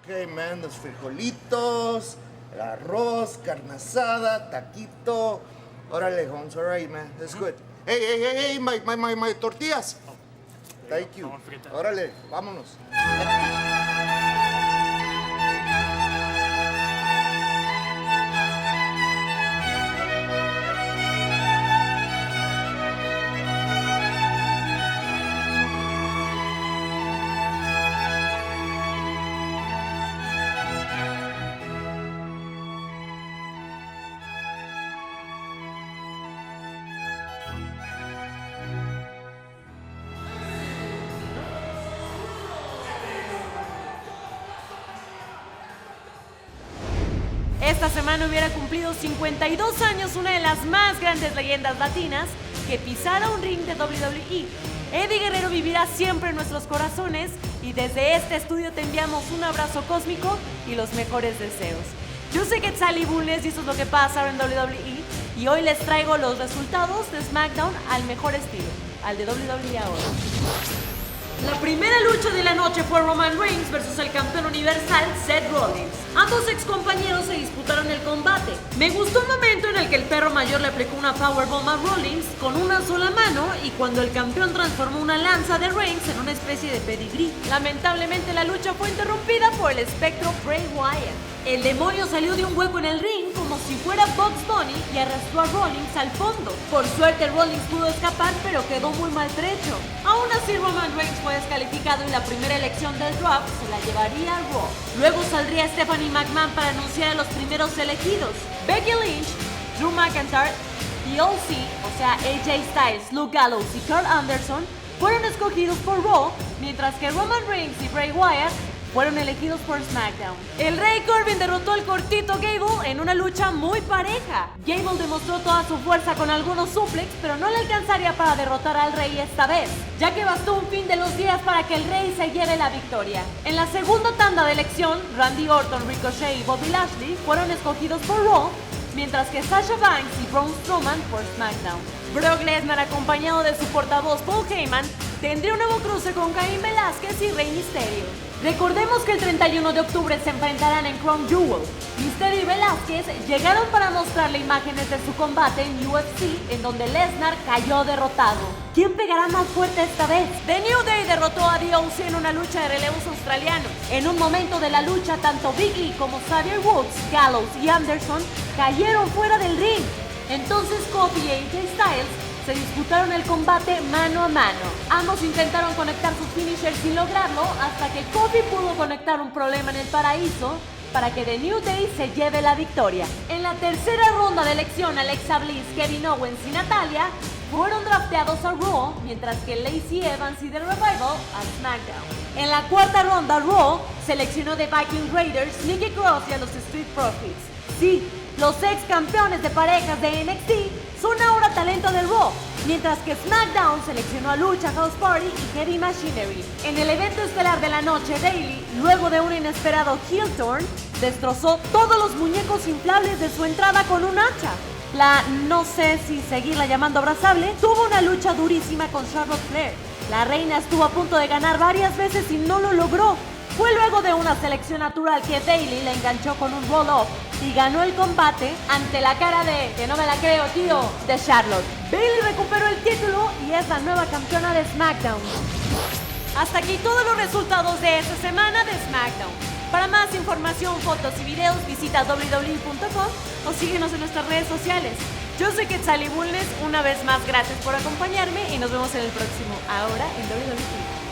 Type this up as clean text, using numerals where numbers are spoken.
Ok, man, los frijolitos, el arroz, carne asada, taquito. Órale, Holmes, all right, man, that's good. Hey, my tortillas. Thank you. Órale, vámonos. Esta semana hubiera cumplido 52 años una de las más grandes leyendas latinas que pisara un ring de WWE. Eddie Guerrero vivirá siempre en nuestros corazones y desde este estudio te enviamos un abrazo cósmico y los mejores deseos. Yo sé que es Sally Bulnes y eso es lo que pasa ahora en WWE y hoy les traigo los resultados de SmackDown al mejor estilo, al de WWE ahora. La primera lucha de la noche fue Roman Reigns versus el campeón universal Seth Rollins. Ambos ex compañeros se disputaron el combate. Me gustó el momento en el que el perro mayor le aplicó una powerbomb a Rollins con una sola mano y cuando el campeón transformó una lanza de Reigns en una especie de pedigrí. Lamentablemente la lucha fue interrumpida por el espectro Bray Wyatt. El demonio salió de un hueco en el ring como si fuera Bugs Bunny y arrastró a Rollins al fondo. Por suerte Rollins pudo escapar pero quedó muy maltrecho. Aún así Roman Reigns fue descalificado y la primera elección del drop se la llevaría a Raw. Luego saldría Stephanie McMahon para anunciar a los primeros elegidos. Becky Lynch, Drew McIntyre, TLC, o sea AJ Styles, Luke Gallows y Carl Anderson fueron escogidos por Raw, mientras que Roman Reigns y Bray Wyatt fueron elegidos por SmackDown. El Rey Corbin derrotó al cortito Gable en una lucha muy pareja. Gable demostró toda su fuerza con algunos suplex, pero no le alcanzaría para derrotar al Rey esta vez, ya que bastó un fin de los días para que el Rey se lleve la victoria. En la segunda tanda de elección, Randy Orton, Ricochet y Bobby Lashley fueron escogidos por Raw, mientras que Sasha Banks y Braun Strowman por SmackDown. Brock Lesnar, acompañado de su portavoz Paul Heyman, tendría un nuevo cruce con Caín Velázquez y Rey Mysterio. Recordemos que el 31 de octubre se enfrentarán en Crown Jewel. Mysterio y Velázquez llegaron para mostrarle imágenes de su combate en UFC, en donde Lesnar cayó derrotado. ¿Quién pegará más fuerte esta vez? The New Day derrotó a DOC en una lucha de relevos australianos. En un momento de la lucha, tanto Big E como Xavier Woods, Gallows y Anderson cayeron fuera del ring. Entonces Kofi y AJ Styles se disputaron el combate mano a mano. Ambos intentaron conectar sus finishers sin lograrlo hasta que Kofi pudo conectar un problema en el paraíso para que The New Day se lleve la victoria. En la tercera ronda de elección, Alexa Bliss, Kevin Owens y Natalya fueron drafteados a Raw, mientras que Lacey Evans y The Revival a SmackDown. En la cuarta ronda, Raw seleccionó de Viking Raiders, Nikki Cross y a los Street Profits. Sí, los ex campeones de parejas de NXT son ahora talento del Raw, mientras que SmackDown seleccionó a Lucha House Party y Heavy Machinery. En el evento estelar de la noche, Bayley, luego de un inesperado heel turn, destrozó todos los muñecos inflables de su entrada con un hacha. La, no sé si seguirla llamando abrazable, tuvo una lucha durísima con Charlotte Flair. La reina estuvo a punto de ganar varias veces y no lo logró. Fue luego de una selección natural que Bayley la enganchó con un roll-up y ganó el combate ante la cara de, que no me la creo tío, de Charlotte. Bayley recuperó el título y es la nueva campeona de SmackDown. Hasta aquí todos los resultados de esta semana de SmackDown. Para más información, fotos y videos visita www.com o síguenos en nuestras redes sociales. Yo soy Quetzali Bulnes, una vez más gracias por acompañarme y nos vemos en el próximo Ahora en WWE.